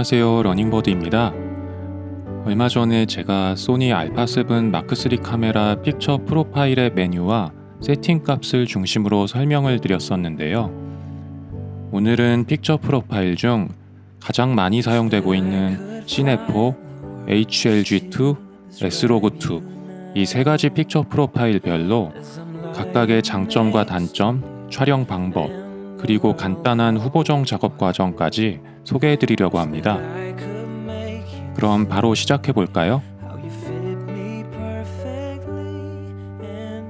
안녕하세요, 러닝버드입니다. 얼마 전에 제가 소니 알파7 마크3 카메라 픽처 프로파일의 메뉴와 세팅 값을 중심으로 설명을 드렸었는데요. 오늘은 픽처 프로파일 중 가장 많이 사용되고 있는 시네포, HLG2, S로그2 이 세 가지 픽처 프로파일별로 각각의 장점과 단점, 촬영 방법, 그리고 간단한 후보정 작업 과정까지 소개해드리려고 합니다. 그럼 바로 시작해볼까요?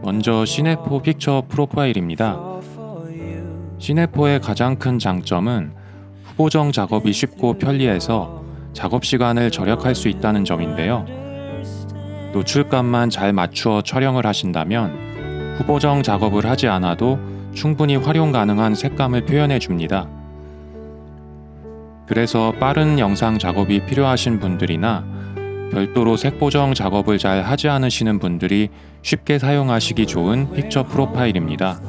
먼저 시네포 픽처 프로파일입니다. 시네포의 가장 큰 장점은 후보정 작업이 쉽고 편리해서 작업 시간을 절약할 수 있다는 점인데요. 노출값만 잘 맞추어 촬영을 하신다면 후보정 작업을 하지 않아도 충분히 활용 가능한 색감을 표현해 줍니다. 그래서 빠른 영상 작업이 필요하신 분들이나 별도로 색보정 작업을 잘 하지 않으시는 분들이 쉽게 사용하시기 좋은 픽처 프로파일입니다.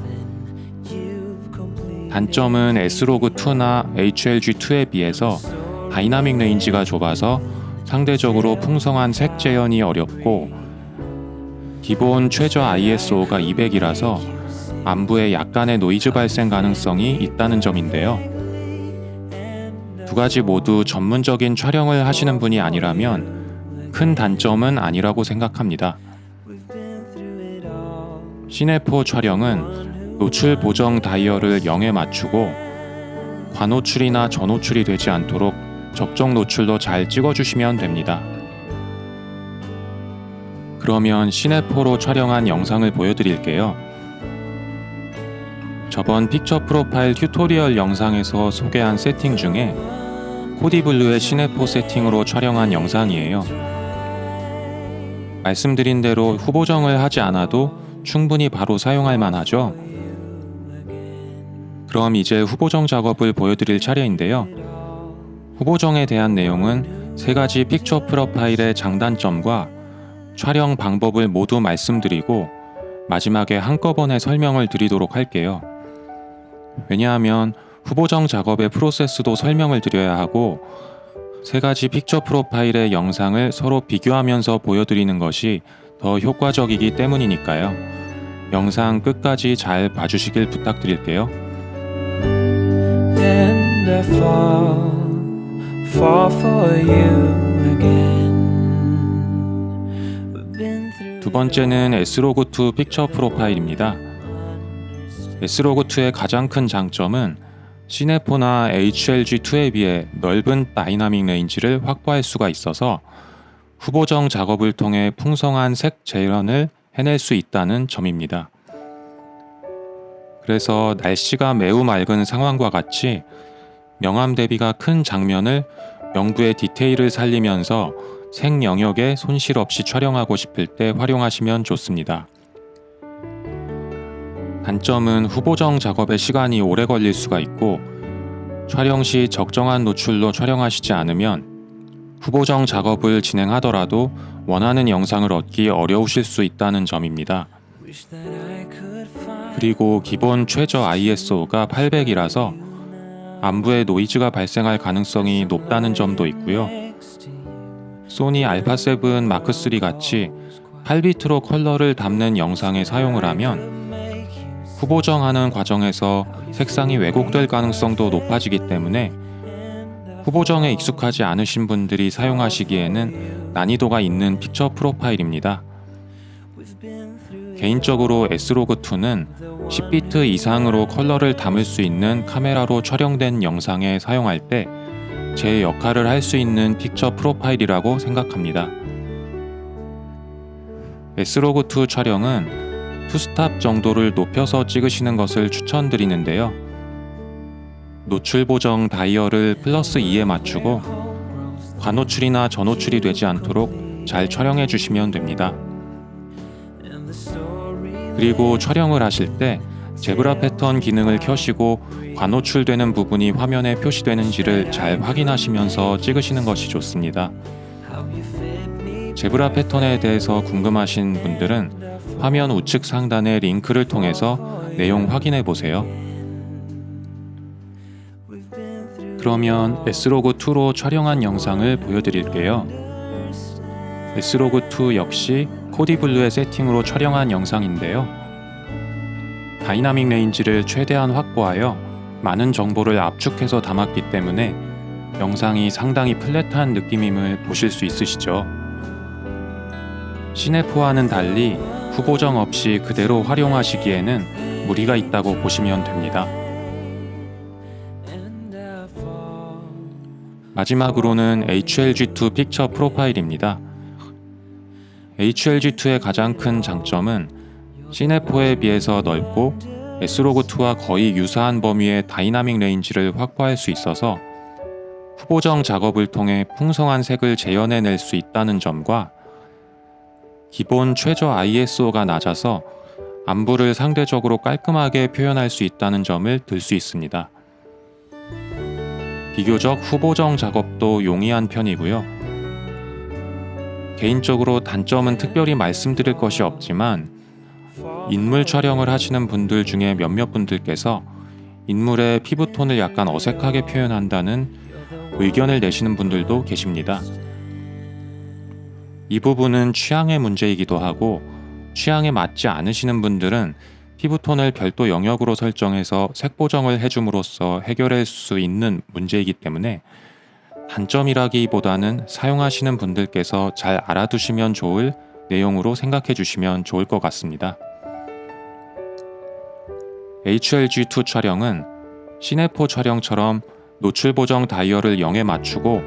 단점은 S로그2나 HLG2에 비해서 다이나믹 레인지가 좁아서 상대적으로 풍성한 색 재현이 어렵고 기본 최저 ISO가 200이라서 안부에 약간의 노이즈 발생 가능성이 있다는 점인데요. 두 가지 모두 전문적인 촬영을 하시는 분이 아니라면 큰 단점은 아니라고 생각합니다. 시네포 촬영은 노출 보정 다이얼을 0에 맞추고 과노출이나 저노출이 되지 않도록 적정 노출로 잘 찍어주시면 됩니다. 그러면 시네포로 촬영한 영상을 보여드릴게요. 저번 픽처 프로파일 튜토리얼 영상에서 소개한 세팅 중에 코디블루의 시네포 세팅으로 촬영한 영상이에요. 말씀드린 대로 후보정을 하지 않아도 충분히 바로 사용할 만하죠. 그럼 이제 후보정 작업을 보여드릴 차례인데요. 후보정에 대한 내용은 세 가지 픽처 프로파일의 장단점과 촬영 방법을 모두 말씀드리고 마지막에 한꺼번에 설명을 드리도록 할게요. 왜냐하면 후보정 작업의 프로세스도 설명을 드려야 하고 세 가지 픽처 프로파일의 영상을 서로 비교하면서 보여드리는 것이 더 효과적이기 때문이니까요. 영상 끝까지 잘 봐주시길 부탁드릴게요. 두 번째는 S로그2 픽처 프로파일입니다. S로그2의 가장 큰 장점은 시네포나 HLG2에 비해 넓은 다이나믹 레인지를 확보할 수가 있어서 후보정 작업을 통해 풍성한 색 재현을 해낼 수 있다는 점입니다. 그래서 날씨가 매우 맑은 상황과 같이 명암 대비가 큰 장면을 명부의 디테일을 살리면서 색 영역에 손실 없이 촬영하고 싶을 때 활용하시면 좋습니다. 단점은 후보정 작업에 시간이 오래 걸릴 수가 있고 촬영 시 적정한 노출로 촬영하시지 않으면 후보정 작업을 진행하더라도 원하는 영상을 얻기 어려우실 수 있다는 점입니다. 그리고 기본 최저 ISO가 800이라서 안부에 노이즈가 발생할 가능성이 높다는 점도 있고요. 소니 알파7 마크3 같이 8비트로 컬러를 담는 영상에 사용을 하면 후보정하는 과정에서 색상이 왜곡될 가능성도 높아지기 때문에 후보정에 익숙하지 않으신 분들이 사용하시기에는 난이도가 있는 픽처 프로파일입니다. 개인적으로 S로그2는 10비트 이상으로 컬러를 담을 수 있는 카메라로 촬영된 영상에 사용할 때 제 역할을 할 수 있는 픽처 프로파일이라고 생각합니다. S로그2 촬영은 투스탑 정도를 높여서 찍으시는 것을 추천드리는데요. 노출 보정 다이얼을 플러스 2에 맞추고 과노출이나 저노출이 되지 않도록 잘 촬영해 주시면 됩니다. 그리고 촬영을 하실 때 제브라 패턴 기능을 켜시고 과노출되는 부분이 화면에 표시되는지를 잘 확인하시면서 찍으시는 것이 좋습니다. 제브라 패턴에 대해서 궁금하신 분들은 화면 우측 상단의 링크를 통해서 내용 확인해 보세요. 그러면 S로그2로 촬영한 영상을 보여드릴게요. S로그2 역시 코디블루의 세팅으로 촬영한 영상인데요. 다이나믹 레인지를 최대한 확보하여 많은 정보를 압축해서 담았기 때문에 영상이 상당히 플랫한 느낌임을 보실 수 있으시죠. 시네포와는 달리 후보정 없이 그대로 활용하시기에는 무리가 있다고 보시면 됩니다. 마지막으로는 HLG2 픽처 프로파일입니다. HLG2의 가장 큰 장점은 시네포에 비해서 넓고 S로그2와 거의 유사한 범위의 다이나믹 레인지를 확보할 수 있어서 후보정 작업을 통해 풍성한 색을 재현해낼 수 있다는 점과 기본 최저 ISO가 낮아서 안부를 상대적으로 깔끔하게 표현할 수 있다는 점을 들 수 있습니다. 비교적 후보정 작업도 용이한 편이고요. 개인적으로 단점은 특별히 말씀드릴 것이 없지만 인물 촬영을 하시는 분들 중에 몇몇 분들께서 인물의 피부톤을 약간 어색하게 표현한다는 의견을 내시는 분들도 계십니다. 이 부분은 취향의 문제이기도 하고 취향에 맞지 않으시는 분들은 피부톤을 별도 영역으로 설정해서 색 보정을 해줌으로써 해결할 수 있는 문제이기 때문에 단점이라기보다는 사용하시는 분들께서 잘 알아두시면 좋을 내용으로 생각해 주시면 좋을 것 같습니다. HLG2 촬영은 시네포 촬영처럼 노출 보정 다이얼을 0에 맞추고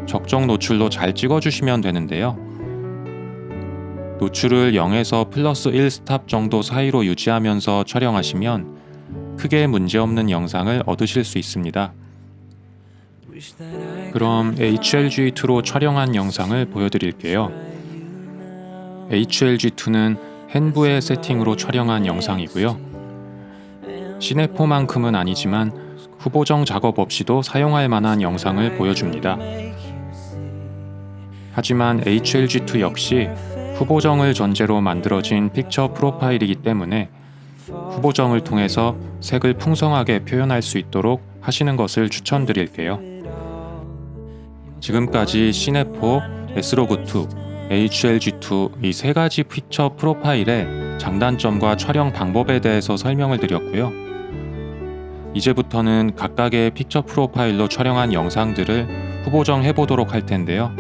적정 노출로 잘 찍어주시면 되는데요. 노출을 0에서 플러스 1 스탑 정도 사이로 유지하면서 촬영하시면 크게 문제없는 영상을 얻으실 수 있습니다. 그럼 HLG2로 촬영한 영상을 보여드릴게요. HLG2는 핸부의 세팅으로 촬영한 영상이고요. 시네포만큼은 아니지만 후보정 작업 없이도 사용할 만한 영상을 보여줍니다. 하지만 HLG2 역시 후보정을 전제로 만들어진 픽처 프로파일이기 때문에 후보정을 통해서 색을 풍성하게 표현할 수 있도록 하시는 것을 추천드릴게요. 지금까지 시네포, S로그2, HLG2 이 세 가지 픽처 프로파일의 장단점과 촬영 방법에 대해서 설명을 드렸고요. 이제부터는 각각의 픽처 프로파일로 촬영한 영상들을 후보정 해보도록 할 텐데요.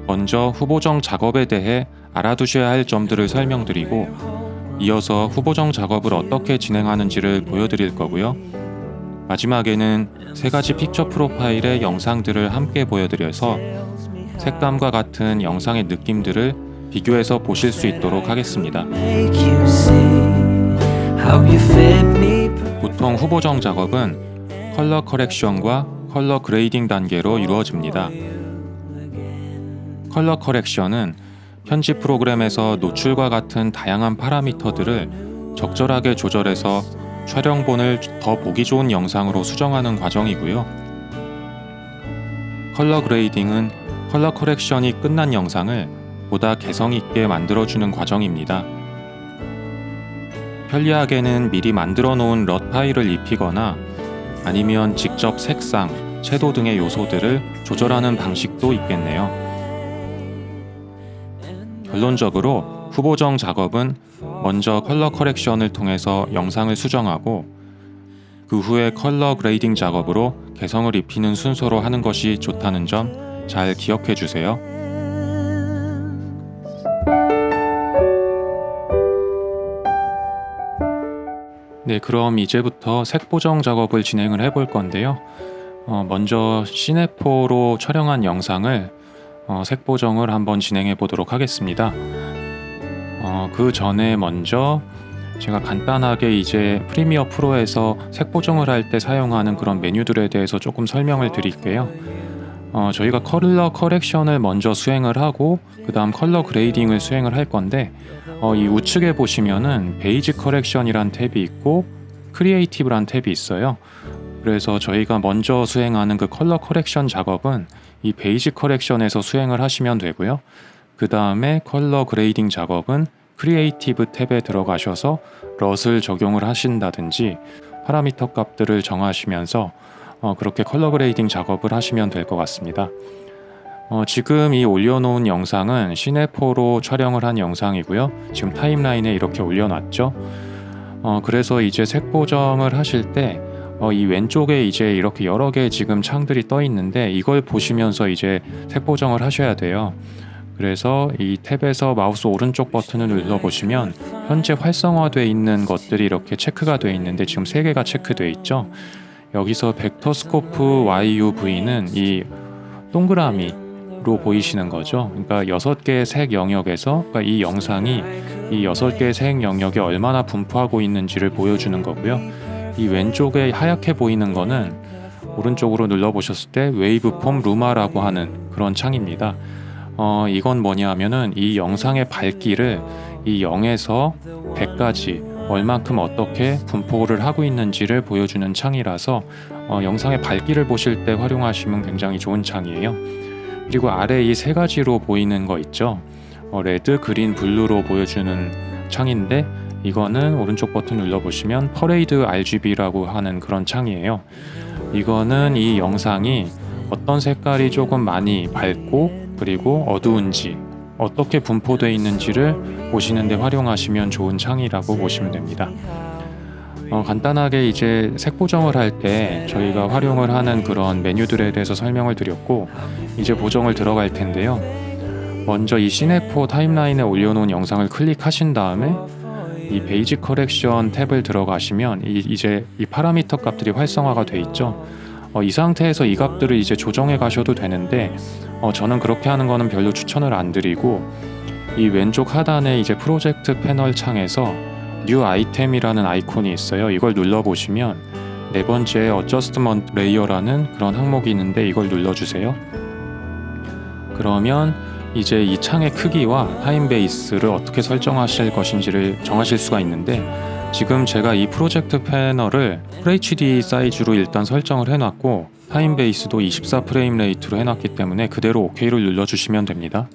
먼저 후보정 작업에 대해 알아두셔야 할 점들을 설명드리고 이어서 후보정 작업을 어떻게 진행하는지를 보여드릴 거고요. 마지막에는 세 가지 픽처 프로파일의 영상들을 함께 보여드려서 색감과 같은 영상의 느낌들을 비교해서 보실 수 있도록 하겠습니다. 보통 후보정 작업은 컬러 커렉션과 컬러 그레이딩 단계로 이루어집니다. 컬러 커렉션은 편집 프로그램에서 노출과 같은 다양한 파라미터들을 적절하게 조절해서 촬영본을 더 보기 좋은 영상으로 수정하는 과정이고요. 컬러 그레이딩은 컬러 커렉션이 끝난 영상을 보다 개성 있게 만들어주는 과정입니다. 편리하게는 미리 만들어 놓은 럿 파일을 입히거나 아니면 직접 색상, 채도 등의 요소들을 조절하는 방식도 있겠네요. 결론적으로 후보정 작업은 먼저 컬러 커렉션을 통해서 영상을 수정하고 그 후에 컬러 그레이딩 작업으로 개성을 입히는 순서로 하는 것이 좋다는 점 잘 기억해 주세요. 네, 그럼 이제부터 색 보정 작업을 진행을 해볼 건데요. 먼저 시네포로 촬영한 영상을 색 보정을 한번 진행해 보도록 하겠습니다. 그 전에 먼저 제가 간단하게 이제 프리미어 프로에서 색 보정을 할 때 사용하는 그런 메뉴들에 대해서 조금 설명을 드릴게요. 저희가 컬러 커렉션을 먼저 수행을 하고 그 다음 컬러 그레이딩을 수행을 할 건데 이 우측에 보시면은 베이직 커렉션이란 탭이 있고 크리에이티브란 탭이 있어요. 그래서 저희가 먼저 수행하는 그 컬러 커렉션 작업은 이 베이직 커렉션에서 수행을 하시면 되고요. 그 다음에 컬러 그레이딩 작업은 크리에이티브 탭에 들어가셔서 럿을 적용을 하신다든지 파라미터 값들을 정하시면서 그렇게 컬러 그레이딩 작업을 하시면 될 것 같습니다. 지금 이 올려놓은 영상은 시네포로 촬영을 한 영상이고요. 지금 타임라인에 이렇게 올려놨죠. 그래서 이제 색 보정을 하실 때 이 왼쪽에 이제 이렇게 여러 개 지금 창들이 떠 있는데 이걸 보시면서 이제 색 보정을 하셔야 돼요. 그래서 이 탭에서 마우스 오른쪽 버튼을 눌러보시면 현재 활성화되어 있는 것들이 이렇게 체크가 되어 있는데 지금 3개가 체크되어 있죠. 여기서 벡터스코프 YUV는 이 동그라미로 보이시는 거죠. 그러니까 6개의 색 영역에서 그러니까 이 영상이 이 6개의 색 영역에 얼마나 분포하고 있는지를 보여주는 거고요. 이 왼쪽에 하얗게 보이는 거는 오른쪽으로 눌러보셨을 때 웨이브폼 루마라고 하는 그런 창입니다. 이건 뭐냐 하면은 이 영상의 밝기를 이 0에서 100까지 얼만큼 어떻게 분포를 하고 있는지를 보여주는 창이라서 영상의 밝기를 보실 때 활용하시면 굉장히 좋은 창이에요. 그리고 아래 이 3가지로 보이는 거 있죠. 레드, 그린, 블루로 보여주는 창인데 이거는 오른쪽 버튼 눌러보시면 퍼레이드 RGB라고 하는 그런 창이에요. 이거는 이 영상이 어떤 색깔이 조금 많이 밝고 그리고 어두운지 어떻게 분포되어 있는지를 보시는 데 활용하시면 좋은 창이라고 보시면 됩니다. 간단하게 이제 색 보정을 할 때 저희가 활용을 하는 그런 메뉴들에 대해서 설명을 드렸고 이제 보정을 들어갈 텐데요. 먼저 이 시네포 타임라인에 올려놓은 영상을 클릭하신 다음에 이 베이직 커렉션 탭을 들어가시면 이제 이 파라미터 값들이 활성화가 돼 있죠. 이 상태에서 이 값들을 이제 조정해 가셔도 되는데 저는 그렇게 하는 거는 별로 추천을 안 드리고 이 왼쪽 하단에 이제 프로젝트 패널 창에서 뉴 아이템이라는 아이콘이 있어요. 이걸 눌러보시면 4번째 어저스트먼트 레이어라는 그런 항목이 있는데 이걸 눌러주세요. 그러면 이제 이 창의 크기와 타임 베이스를 어떻게 설정하실 것인지를 정하실 수가 있는데 지금 제가 이 프로젝트 패널을 FHD 사이즈로 일단 설정을 해놨고 타임 베이스도 24프레임 레이트로 해놨기 때문에 그대로 OK를 눌러주시면 됩니다.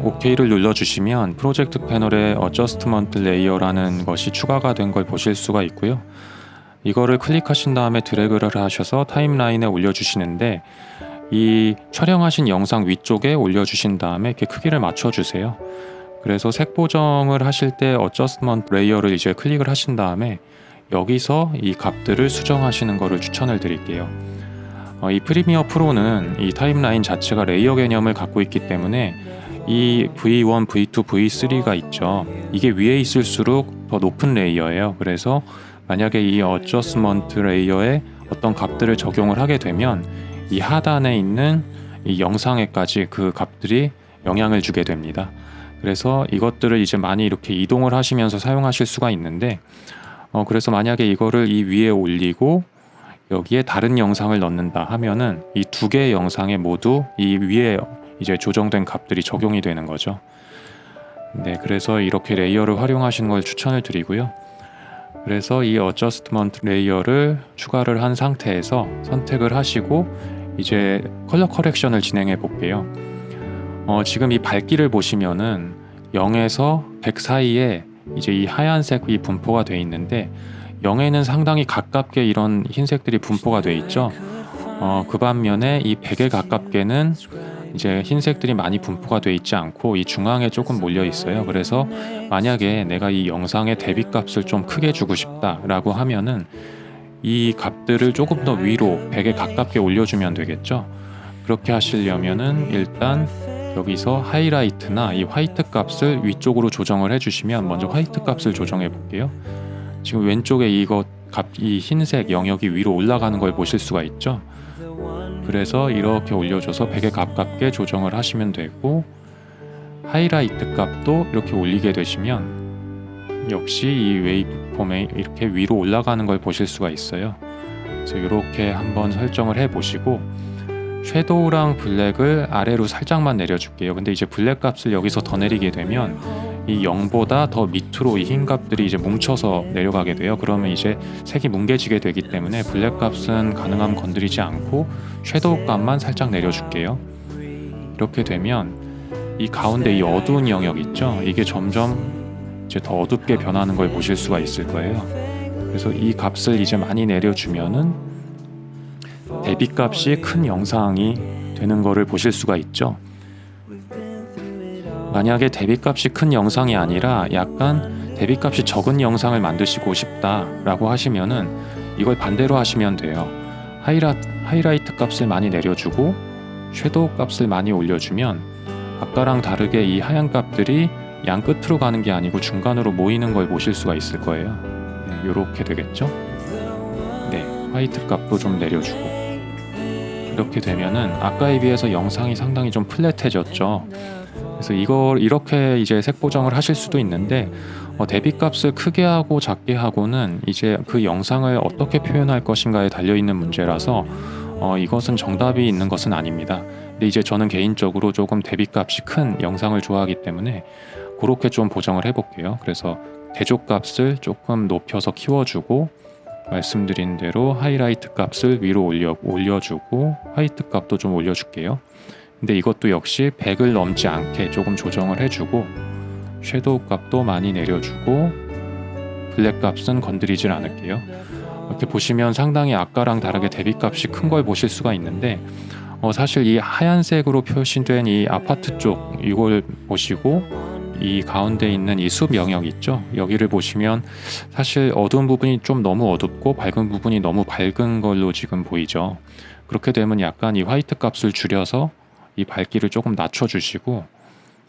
OK를 눌러주시면 프로젝트 패널에 어저스트먼트 레이어라는 것이 추가가 된 걸 보실 수가 있고요. 이거를 클릭하신 다음에 드래그를 하셔서 타임라인에 올려주시는데 이 촬영하신 영상 위쪽에 올려주신 다음에 이렇게 크기를 맞춰주세요. 그래서 색 보정을 하실 때 어저스트먼트 레이어를 이제 클릭을 하신 다음에 여기서 이 값들을 수정하시는 것을 추천을 드릴게요. 이 프리미어 프로는 이 타임라인 자체가 레이어 개념을 갖고 있기 때문에 이 V1, V2, V3가 있죠. 이게 위에 있을수록 더 높은 레이어예요. 그래서 만약에 이 어저스먼트 레이어에 어떤 값들을 적용을 하게 되면 이 하단에 있는 이 영상에까지 그 값들이 영향을 주게 됩니다. 그래서 이것들을 이제 많이 이렇게 이동을 하시면서 사용하실 수가 있는데 그래서 만약에 이거를 이 위에 올리고 여기에 다른 영상을 넣는다 하면은 이 2개의 영상에 모두 이 위에 이제 조정된 값들이 적용이 되는 거죠. 네, 그래서 이렇게 레이어를 활용하시는 걸 추천을 드리고요. 그래서 이 어저스트먼트 레이어를 추가를 한 상태에서 선택을 하시고 이제 컬러 커렉션을 진행해 볼게요. 지금 이 밝기를 보시면은 0에서 100 사이에 이제 이 하얀색이 분포가 되어 있는데 0에는 상당히 가깝게 이런 흰색들이 분포가 되어 있죠. 그 반면에 이 100에 가깝게는 이제 흰색들이 많이 분포가 되어 있지 않고 이 중앙에 조금 몰려 있어요. 그래서 만약에 내가 이 영상의 대비값을 좀 크게 주고 싶다라고 하면은 이 값들을 조금 더 위로 100에 가깝게 올려주면 되겠죠. 그렇게 하시려면은 일단 여기서 하이라이트나 이 화이트 값을 위쪽으로 조정을 해주시면 먼저 화이트 값을 조정해 볼게요. 지금 왼쪽에 이 흰색 영역이 위로 올라가는 걸 보실 수가 있죠. 그래서 이렇게 올려줘서 100에 가깝게 조정을 하시면 되고 하이라이트 값도 이렇게 올리게 되시면 역시 이 웨이브폼에 이렇게 위로 올라가는 걸 보실 수가 있어요. 그래서 이렇게 한번 설정을 해 보시고 섀도우랑 블랙을 아래로 살짝만 내려줄게요. 근데 이제 블랙 값을 여기서 더 내리게 되면 이 0보다 더 밑으로 이 흰 값들이 이제 뭉쳐서 내려가게 돼요. 그러면 이제 색이 뭉개지게 되기 때문에 블랙 값은 가능하면 건드리지 않고 섀도우 값만 살짝 내려줄게요. 이렇게 되면 이 가운데 이 어두운 영역 있죠? 이게 점점 이제 더 어둡게 변하는 걸 보실 수가 있을 거예요. 그래서 이 값을 이제 많이 내려주면은 대비값이 큰 영상이 되는 거를 보실 수가 있죠. 만약에 대비값이 큰 영상이 아니라 약간 대비값이 적은 영상을 만드시고 싶다라고 하시면은 이걸 반대로 하시면 돼요. 하이라이트 값을 많이 내려주고 섀도우 값을 많이 올려주면 아까랑 다르게 이 하얀 값들이 양 끝으로 가는 게 아니고 중간으로 모이는 걸 보실 수가 있을 거예요. 네, 이렇게 되겠죠? 네, 화이트 값도 좀 내려주고 이렇게 되면은 아까에 비해서 영상이 상당히 좀 플랫해졌죠. 그래서 이걸 이렇게 이제 색 보정을 하실 수도 있는데 대비값을 크게 하고 작게 하고는 이제 그 영상을 어떻게 표현할 것인가에 달려있는 문제라서 이것은 정답이 있는 것은 아닙니다. 근데 이제 저는 개인적으로 조금 대비값이 큰 영상을 좋아하기 때문에 그렇게 좀 보정을 해볼게요. 그래서 대조값을 조금 높여서 키워주고 말씀드린 대로 하이라이트 값을 위로 올려주고 화이트 값도 좀 올려줄게요. 근데 이것도 역시 100을 넘지 않게 조금 조정을 해주고 섀도우 값도 많이 내려주고 블랙 값은 건드리질 않을게요. 이렇게 보시면 상당히 아까랑 다르게 대비값이 큰 걸 보실 수가 있는데 사실 이 하얀색으로 표시된 이 아파트 쪽 이걸 보시고 이 가운데 있는 이 숲 영역 있죠? 여기를 보시면 사실 어두운 부분이 좀 너무 어둡고 밝은 부분이 너무 밝은 걸로 지금 보이죠. 그렇게 되면 약간 이 화이트 값을 줄여서 이 밝기를 조금 낮춰주시고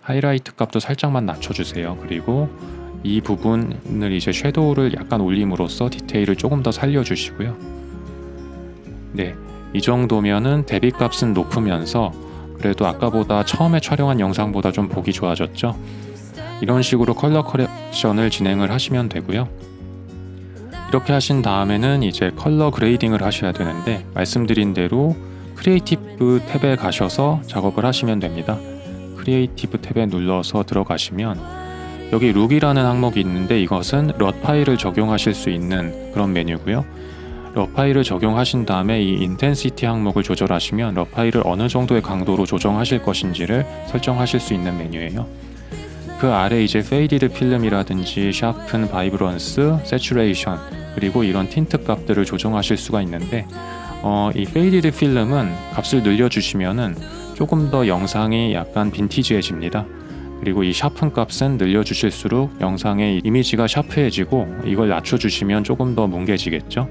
하이라이트 값도 살짝만 낮춰주세요. 그리고 이 부분을 이제 섀도우를 약간 올림으로써 디테일을 조금 더 살려주시고요. 네, 이 정도면은 대비값은 높으면서 그래도 아까보다 처음에 촬영한 영상보다 좀 보기 좋아졌죠. 이런 식으로 컬러 커렉션을 진행을 하시면 되고요. 이렇게 하신 다음에는 이제 컬러 그레이딩을 하셔야 되는데 말씀드린 대로 크리에이티브 탭에 가셔서 작업을 하시면 됩니다. 크리에이티브 탭에 눌러서 들어가시면 여기 룩이라는 항목이 있는데 이것은 럿 파일을 적용하실 수 있는 그런 메뉴고요. 럿 파일을 적용하신 다음에 이 인텐시티 항목을 조절하시면 럿 파일을 어느 정도의 강도로 조정하실 것인지를 설정하실 수 있는 메뉴예요. 그 아래 이제 페이디드 필름이라든지 샤픈, 바이브런스, 세츄레이션 그리고 이런 틴트 값들을 조정하실 수가 있는데 이 페이디드 필름은 값을 늘려주시면은 조금 더 영상이 약간 빈티지해집니다. 그리고 이 샤픈 값은 늘려주실수록 영상의 이미지가 샤프해지고 이걸 낮춰주시면 조금 더 뭉개지겠죠.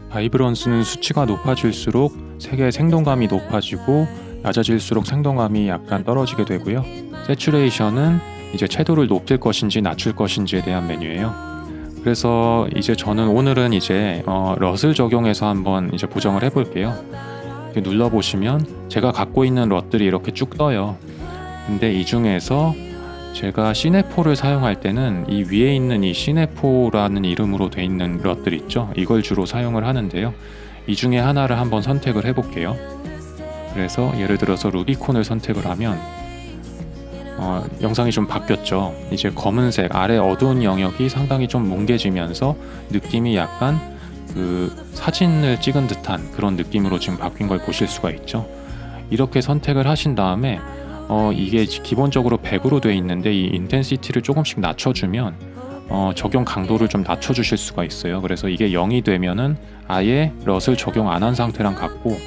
바이브런스는 수치가 높아질수록 색의 생동감이 높아지고 낮아질수록 생동감이 약간 떨어지게 되고요. 세츄레이션은 이제 채도를 높일 것인지 낮출 것인지에 대한 메뉴예요. 그래서 이제 저는 오늘은 이제 럿을 적용해서 한번 이제 보정을 해볼게요. 이렇게 눌러보시면 제가 갖고 있는 럿들이 이렇게 쭉 떠요. 근데 이 중에서 제가 시네포를 사용할 때는 이 위에 있는 이 시네포라는 이름으로 돼 있는 럿들 있죠? 이걸 주로 사용을 하는데요. 이 중에 하나를 한번 선택을 해볼게요. 그래서 예를 들어서 루비콘을 선택을 하면 영상이 좀 바뀌었죠. 이제 검은색 아래 어두운 영역이 상당히 좀 뭉개지면서 느낌이 약간 그 사진을 찍은 듯한 그런 느낌으로 지금 바뀐 걸 보실 수가 있죠. 이렇게 선택을 하신 다음에 이게 기본적으로 100으로 되어 있는데 이 인텐시티를 조금씩 낮춰주면 적용 강도를 좀 낮춰주실 수가 있어요. 그래서 이게 0이 되면은 아예 럿을 적용 안 한 상태랑 같고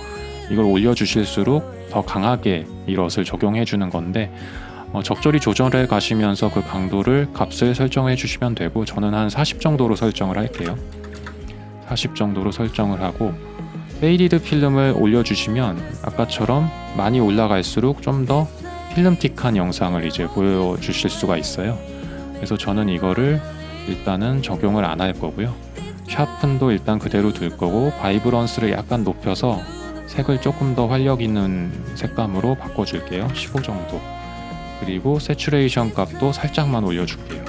이걸 올려주실수록 더 강하게 이 럿을 적용해 주는 건데 적절히 조절해 가시면서 그 강도를 값을 설정해 주시면 되고 저는 한 40 정도로 설정을 할게요. 40 정도로 설정을 하고 페이디드 필름을 올려주시면 아까처럼 많이 올라갈수록 좀 더 필름틱한 영상을 이제 보여주실 수가 있어요. 그래서 저는 이거를 일단은 적용을 안 할 거고요. 샤픈도 일단 그대로 둘 거고 바이브런스를 약간 높여서 색을 조금 더 활력 있는 색감으로 바꿔줄게요. 15 정도. 그리고 세츄레이션 값도 살짝만 올려줄게요.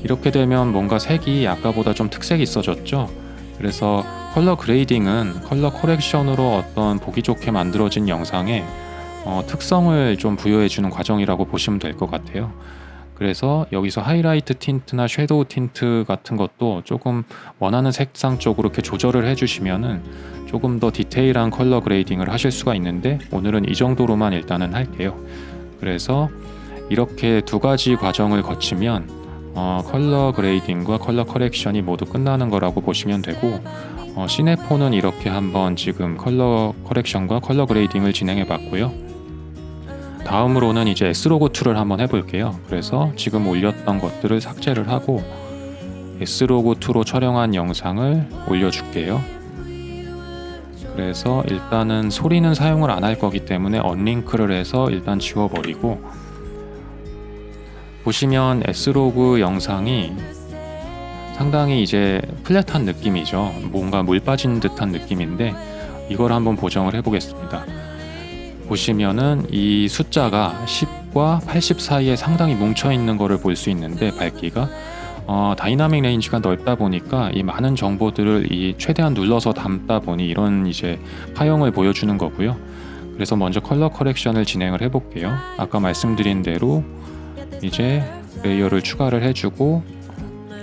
이렇게 되면 뭔가 색이 아까보다 좀 특색이 있어졌죠. 그래서 컬러 그레이딩은 컬러 커렉션으로 어떤 보기 좋게 만들어진 영상에 특성을 좀 부여해주는 과정이라고 보시면 될 것 같아요. 그래서 여기서 하이라이트 틴트나 섀도우 틴트 같은 것도 조금 원하는 색상 쪽으로 이렇게 조절을 해주시면은 조금 더 디테일한 컬러 그레이딩을 하실 수가 있는데 오늘은 이 정도로만 일단은 할게요. 그래서 이렇게 두 가지 과정을 거치면 컬러 그레이딩과 컬러 커렉션이 모두 끝나는 거라고 보시면 되고, 시네폰은 이렇게 한번 지금 컬러 커렉션과 컬러 그레이딩을 진행해 봤고요. 다음으로는 이제 S로그2를 한번 해볼게요. 그래서 지금 올렸던 것들을 삭제를 하고 S로그2로 촬영한 영상을 올려줄게요. 그래서 일단은 소리는 사용을 안 할 거기 때문에 언링크를 해서 일단 지워버리고, 보시면 S로그 영상이 상당히 이제 플랫한 느낌이죠. 뭔가 물 빠진 듯한 느낌인데, 이걸 한번 보정을 해보겠습니다. 보시면은 이 숫자가 10과 80 사이에 상당히 뭉쳐있는 거를 볼 수 있는데, 밝기가 다이나믹 레인지가 넓다 보니까 이 많은 정보들을 최대한 눌러서 담다 보니 이런 이제 파형을 보여주는 거고요. 그래서 먼저 컬러 커렉션을 진행을 해볼게요. 아까 말씀드린 대로 이제 레이어를 추가를 해주고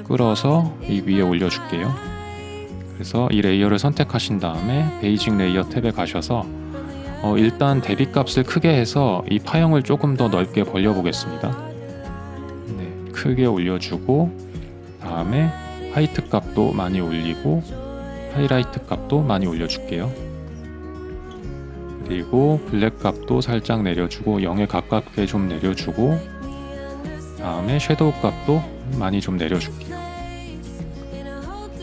끌어서 이 위에 올려줄게요. 그래서 이 레이어를 선택하신 다음에 베이직 레이어 탭에 가셔서 일단 대비값을 크게 해서 이 파형을 조금 더 넓게 벌려 보겠습니다. 네, 크게 올려주고, 다음에 화이트 값도 많이 올리고 하이라이트 값도 많이 올려줄게요. 그리고 블랙 값도 살짝 내려주고 0에 가깝게 좀 내려주고, 다음에 섀도우 값도 많이 좀 내려줄게요.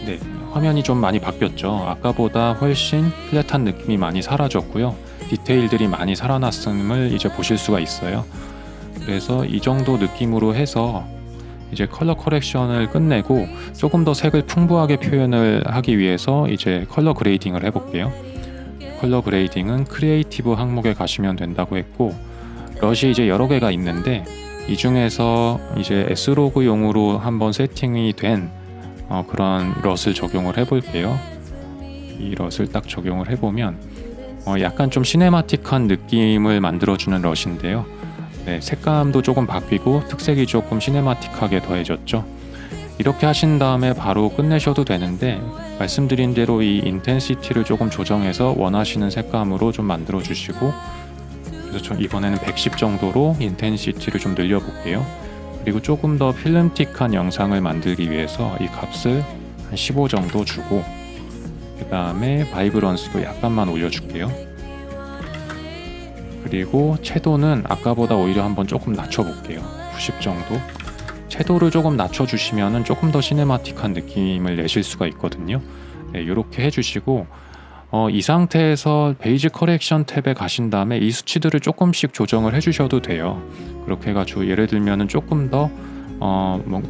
네, 화면이 좀 많이 바뀌었죠. 아까보다 훨씬 플랫한 느낌이 많이 사라졌고요. 디테일들이 많이 살아났음을 이제 보실 수가 있어요. 그래서 이 정도 느낌으로 해서 이제 컬러 커렉션을 끝내고 조금 더 색을 풍부하게 표현을 하기 위해서 이제 컬러 그레이딩을 해볼게요. 컬러 그레이딩은 크리에이티브 항목에 가시면 된다고 했고, 럿이 이제 여러 개가 있는데 이 중에서 이제 S로그용으로 한번 세팅이 된 그런 럿을 적용을 해볼게요. 이 럿을 딱 적용을 해보면 약간 좀 시네마틱한 느낌을 만들어주는 럿인데요. 네, 색감도 조금 바뀌고 특색이 조금 시네마틱하게 더해졌죠. 이렇게 하신 다음에 바로 끝내셔도 되는데, 말씀드린 대로 이 인텐시티를 조금 조정해서 원하시는 색감으로 좀 만들어 주시고, 그래서 저 이번에는 110 정도로 인텐시티를 좀 늘려 볼게요. 그리고 조금 더 필름틱한 영상을 만들기 위해서 이 값을 한 15 정도 주고, 그 다음에 바이브런스도 약간만 올려줄게요. 그리고 채도는 아까보다 오히려 한번 조금 낮춰볼게요. 90 정도. 채도를 조금 낮춰주시면 조금 더 시네마틱한 느낌을 내실 수가 있거든요. 네, 이렇게 해주시고, 이 상태에서 베이직 커렉션 탭에 가신 다음에 이 수치들을 조금씩 조정을 해주셔도 돼요. 그렇게 해가지고 예를 들면 조금 더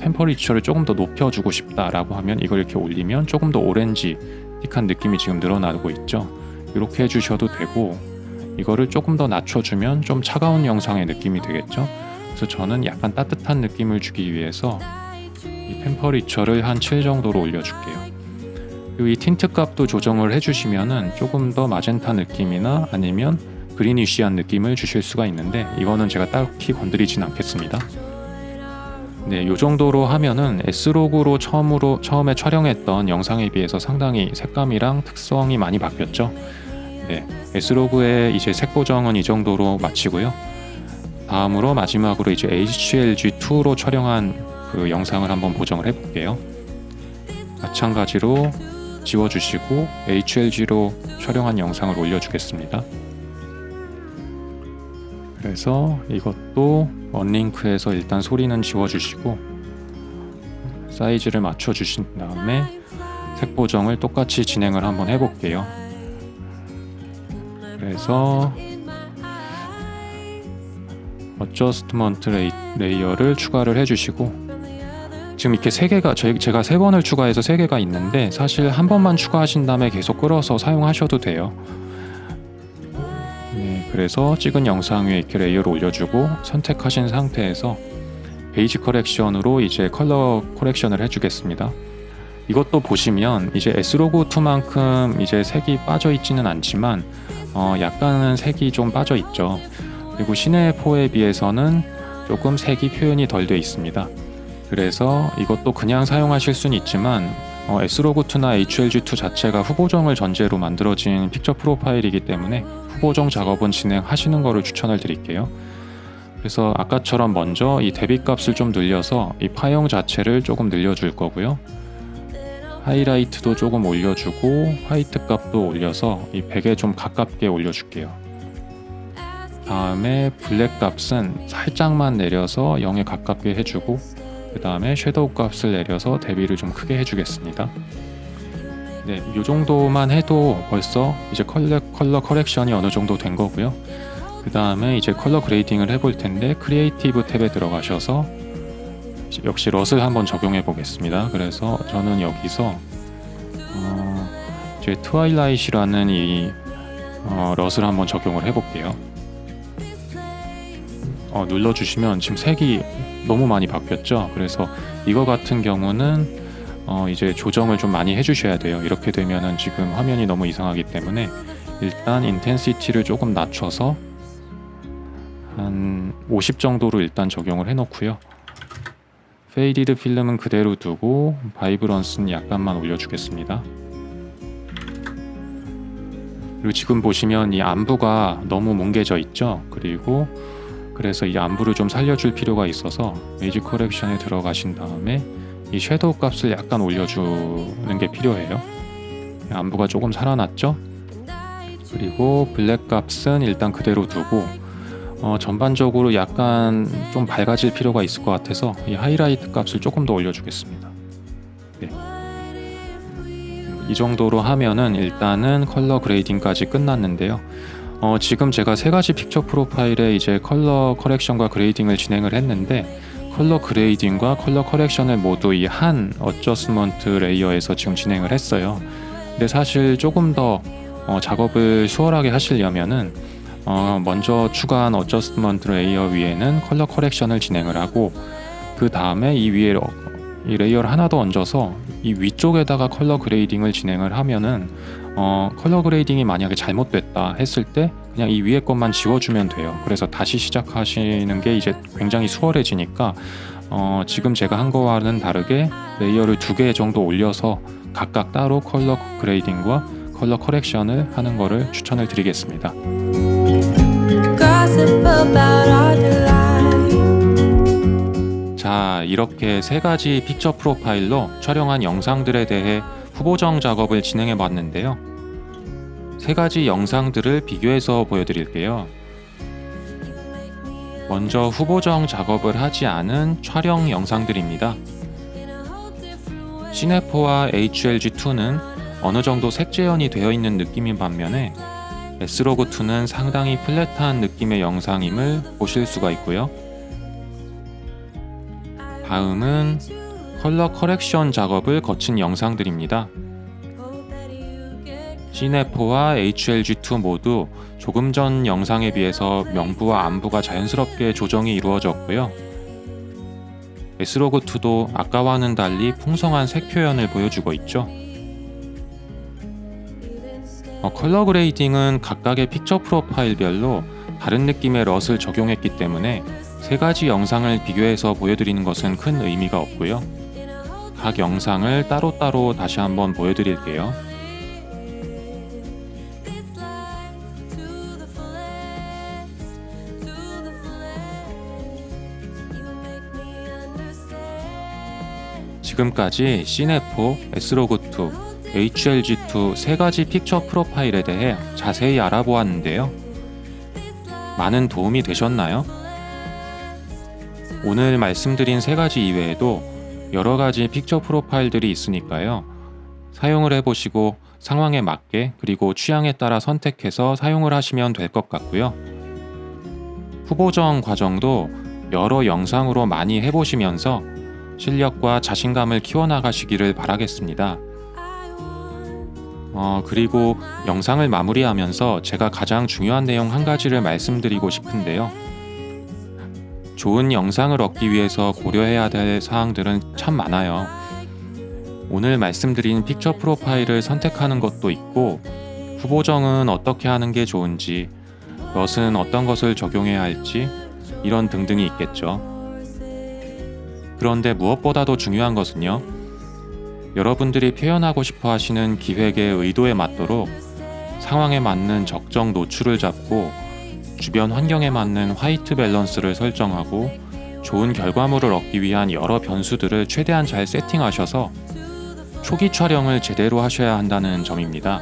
템퍼리처를 조금 더 높여주고 싶다라고 하면 이걸 이렇게 올리면 조금 더 오렌지틱한 느낌이 지금 늘어나고 있죠. 이렇게 해주셔도 되고, 이거를 조금 더 낮춰주면 좀 차가운 영상의 느낌이 되겠죠. 그래서 저는 약간 따뜻한 느낌을 주기 위해서 이 템퍼리처를 한 7 정도로 올려줄게요. 그리고 이 틴트 값도 조정을 해주시면은 조금 더 마젠타 느낌이나 아니면 그리니쉬한 느낌을 주실 수가 있는데, 이거는 제가 딱히 건드리진 않겠습니다. 네, 요 정도로 하면은 S로그로 처음에 촬영했던 영상에 비해서 상당히 색감이랑 특성이 많이 바뀌었죠. 네, S로그의 이제 색 보정은 이 정도로 마치고요. 다음으로 마지막으로 이제 HLG2로 촬영한 그 영상을 한번 보정을 해볼게요. 마찬가지로 지워주시고 HLG로 촬영한 영상을 올려주겠습니다. 그래서 이것도 언링크해서 일단 소리는 지워주시고 사이즈를 맞춰주신 다음에 색 보정을 똑같이 진행을 한번 해볼게요. 그래서 어저스트먼트 레이어를 추가를 해주시고, 지금 이렇게 3개가 제가 3번을 추가해서 3개가 있는데 사실 한 번만 추가하신 다음에 계속 끌어서 사용하셔도 돼요. 네, 그래서 찍은 영상 위에 이렇게 레이어를 올려주고 선택하신 상태에서 베이직 커렉션으로 이제 컬러 커렉션을 해주겠습니다. 이것도 보시면 이제 S로그2만큼 이제 색이 빠져 있지는 않지만 약간은 색이 좀 빠져 있죠. 그리고 시네4에 비해서는 조금 색이 표현이 덜 돼 있습니다. 그래서 이것도 그냥 사용하실 수는 있지만 S로그2나 HLG2 자체가 후보정을 전제로 만들어진 픽처 프로파일이기 때문에 후보정 작업은 진행하시는 거를 추천을 드릴게요. 그래서 아까처럼 먼저 이 대비값을 좀 늘려서 이 파형 자체를 조금 늘려줄 거고요. 하이라이트도 조금 올려주고 화이트 값도 올려서 이 100에 좀 가깝게 올려줄게요. 다음에 블랙 값은 살짝만 내려서 0에 가깝게 해주고, 그 다음에 섀도우 값을 내려서 대비를 좀 크게 해주겠습니다. 네, 이 정도만 해도 벌써 이제 컬러 커렉션이 어느 정도 된 거고요. 그 다음에 이제 컬러 그레이딩을 해볼 텐데, 크리에이티브 탭에 들어가셔서 역시 럿을 한번 적용해 보겠습니다. 그래서 저는 여기서 이제 트와일라이트라는 이 럿을 한번 적용을 해볼게요. 눌러주시면 지금 색이 너무 많이 바뀌었죠. 그래서 이거 같은 경우는 이제 조정을 좀 많이 해주셔야 돼요. 이렇게 되면은 지금 화면이 너무 이상하기 때문에 일단 인텐시티를 조금 낮춰서 한 50 정도로 일단 적용을 해놓고요. 페이디드 필름은 그대로 두고 바이브런스는 약간만 올려주겠습니다. 그리고 지금 보시면 이 안부가 너무 뭉개져 있죠. 그래서 이 안부를 좀 살려줄 필요가 있어서 메이지 커렉션에 들어가신 다음에 이 섀도우 값을 약간 올려주는 게 필요해요. 안부가 조금 살아났죠. 그리고 블랙 값은 일단 그대로 두고 전반적으로 약간 좀 밝아질 필요가 있을 것 같아서 이 하이라이트 값을 조금 더 올려주겠습니다. 네. 이 정도로 하면은 일단은 컬러 그레이딩까지 끝났는데요. 지금 제가 세 가지 픽처 프로파일에 이제 컬러 커렉션과 그레이딩을 진행을 했는데, 컬러 그레이딩과 컬러 커렉션을 모두 이 한 어저스먼트 레이어에서 지금 진행을 했어요. 근데 사실 조금 더 작업을 수월하게 하시려면은 먼저 추가한 어저스먼트 레이어 위에는 컬러 커렉션을 진행을 하고, 그 다음에 이 위에 이 레이어를 하나 더 얹어서 이 위쪽에다가 컬러 그레이딩을 진행을 하면은 컬러 그레이딩이 만약에 잘못됐다 했을 때 그냥 이 위에 것만 지워주면 돼요. 그래서 다시 시작하시는 게 이제 굉장히 수월해지니까 지금 제가 한 거와는 다르게 레이어를 2개 정도 올려서 각각 따로 컬러 그레이딩과 컬러 커렉션을 하는 거를 추천을 드리겠습니다. 자, 이렇게 세 가지 픽처 프로파일로 촬영한 영상들에 대해 후보정 작업을 진행해 봤는데요. 세 가지 영상들을 비교해서 보여드릴게요. 먼저 후보정 작업을 하지 않은 촬영 영상들입니다. 시네포와 HLG2는 어느 정도 색재현이 되어 있는 느낌인 반면에 S로그2는 상당히 플랫한 느낌의 영상임을 보실 수가 있고요. 다음은 컬러 커렉션 작업을 거친 영상들입니다. 시네포와 HLG2 모두 조금 전 영상에 비해서 명부와 안부가 자연스럽게 조정이 이루어졌고요. S로그2도 아까와는 달리 풍성한 색 표현을 보여주고 있죠. 컬러 그레이딩은 각각의 픽처 프로파일별로 다른 느낌의 럿을 적용했기 때문에 세 가지 영상을 비교해서 보여드리는 것은 큰 의미가 없고요. 각 영상을 따로따로 다시 한번 보여드릴게요. 지금까지 시네포, S로그2, HLG2 세 가지 픽처 프로파일에 대해 자세히 알아보았는데요. 많은 도움이 되셨나요? 오늘 말씀드린 세 가지 이외에도 여러 가지 픽처 프로파일들이 있으니까요. 사용을 해보시고 상황에 맞게 그리고 취향에 따라 선택해서 사용을 하시면 될 것 같고요. 후보정 과정도 여러 영상으로 많이 해보시면서 실력과 자신감을 키워나가시기를 바라겠습니다. 그리고 영상을 마무리하면서 제가 가장 중요한 내용 한 가지를 말씀드리고 싶은데요. 좋은 영상을 얻기 위해서 고려해야 될 사항들은 참 많아요. 오늘 말씀드린 픽처 프로파일을 선택하는 것도 있고, 후보정은 어떻게 하는 게 좋은지, 럿은 어떤 것을 적용해야 할지, 이런 등등이 있겠죠. 그런데 무엇보다도 중요한 것은요, 여러분들이 표현하고 싶어 하시는 기획의 의도에 맞도록 상황에 맞는 적정 노출을 잡고 주변 환경에 맞는 화이트 밸런스를 설정하고 좋은 결과물을 얻기 위한 여러 변수들을 최대한 잘 세팅하셔서 초기 촬영을 제대로 하셔야 한다는 점입니다.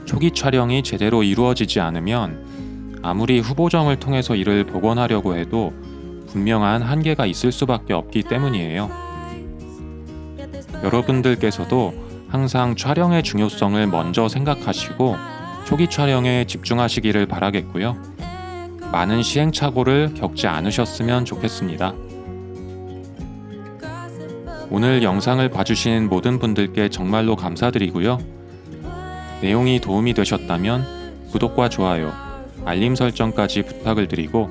초기 촬영이 제대로 이루어지지 않으면 아무리 후보정을 통해서 이를 복원하려고 해도 분명한 한계가 있을 수밖에 없기 때문이에요. 여러분들께서도 항상 촬영의 중요성을 먼저 생각하시고 초기 촬영에 집중하시기를 바라겠고요. 많은 시행착오를 겪지 않으셨으면 좋겠습니다. 오늘 영상을 봐주신 모든 분들께 정말로 감사드리고요. 내용이 도움이 되셨다면 구독과 좋아요, 알림 설정까지 부탁을 드리고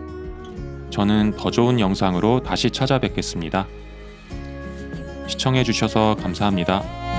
저는 더 좋은 영상으로 다시 찾아뵙겠습니다. 시청해주셔서 감사합니다.